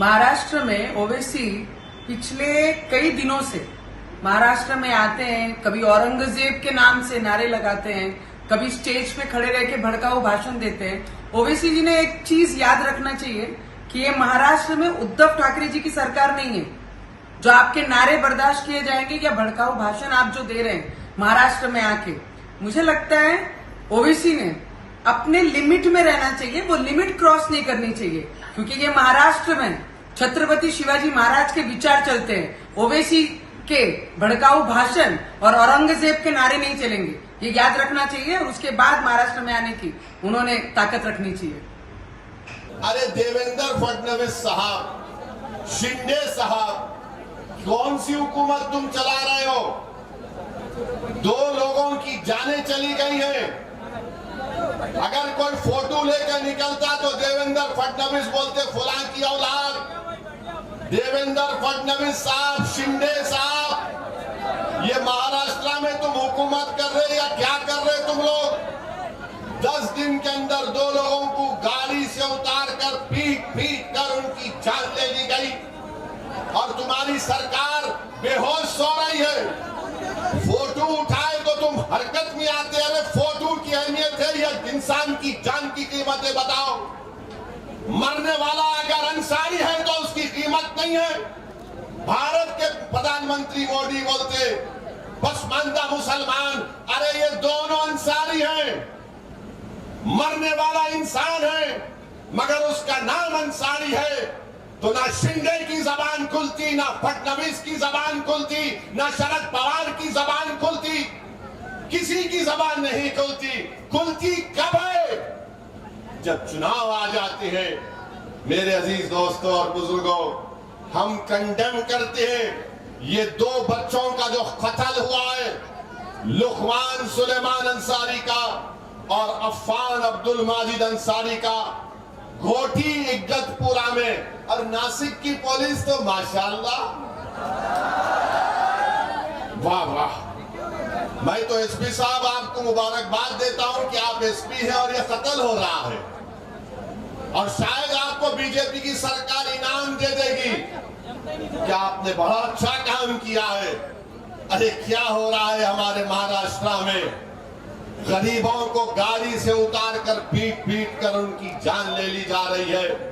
महाराष्ट्र में ओवैसी पिछले कई दिनों से महाराष्ट्र में आते हैं, कभी औरंगजेब के नाम से नारे लगाते हैं, कभी स्टेज पे खड़े रह के भड़काऊ भाषण देते हैं। ओवैसी जी ने एक चीज याद रखना चाहिए कि ये महाराष्ट्र में उद्धव ठाकरे जी की सरकार नहीं है जो आपके नारे बर्दाश्त किए जाएंगे या भड़काऊ भाषण आप जो दे रहे हैं महाराष्ट्र में आके। मुझे लगता है ओवैसी ने अपने लिमिट में रहना चाहिए, वो लिमिट क्रॉस नहीं करनी चाहिए, क्योंकि ये महाराष्ट्र में छत्रपति शिवाजी महाराज के विचार चलते हैं। ओवैसी के भड़काऊ भाषण और औरंगजेब के नारे नहीं चलेंगे, ये याद रखना चाहिए और उसके बाद महाराष्ट्र में आने की उन्होंने ताकत रखनी चाहिए। अरे देवेंद्र फडणवीस साहब, शिंदे साहब, कौन सी हुकूमत तुम चला रहे हो? 2 लोगों की जानें चली गई हैं। अगर कोई फोटो लेकर निकलता तो देवेंद्र फडणवीस बोलते फलां की औलाद। देवेंद्र फडणवीस साहब, शिंदे साहब, ये महाराष्ट्र में तुम हुकूमत कर रहे या क्या कर रहे तुम लोग? 10 दिन के अंदर 2 लोगों को गाड़ी से उतार कर पीट कर उनकी जान ले ली गई और तुम्हारी सरकार बेहोश सो रही है। फोटो उठाए तो तुम हरकत में आते। अरे फोटो की अहमियत है या इंसान की जान की कीमतें बताओ। मरने वाला अगर अंसारी है तो उसकी कीमत नहीं है। भारत के प्रधानमंत्री मोदी बोलते पसमानदा मुसलमान, अरे ये दोनों अंसारी हैं। मरने वाला इंसान है मगर उसका नाम अंसारी है, तो ना शिंदे की जबान खुलती, ना फडणवीस की जबान खुलती, ना शरद पवार की जबान खुलती, किसी की जबान नहीं खुलती। खुलती कब है? जब चुनाव आ जाते हैं। मेरे अजीज दोस्तों और बुजुर्गों, हम कंडेम करते हैं ये 2 बच्चों का जो कत्ल हुआ है, लुकमान सुलेमान अंसारी का और अफान अब्दुल माजिद अंसारी का, घोटी इज्जतपुरा में। और नासिक की पुलिस तो माशाल्लाह, वाह वाह। मैं तो एसपी साहब आपको मुबारकबाद देता हूं कि आप एसपी हैं और ये कत्ल हो रहा है, और शायद आपको बीजेपी की सरकार इनाम दे देगी कि आपने बड़ा अच्छा काम किया है। अरे क्या हो रहा है हमारे महाराष्ट्र में? गरीबों को गाड़ी से उतार कर पीट कर उनकी जान ले ली जा रही है।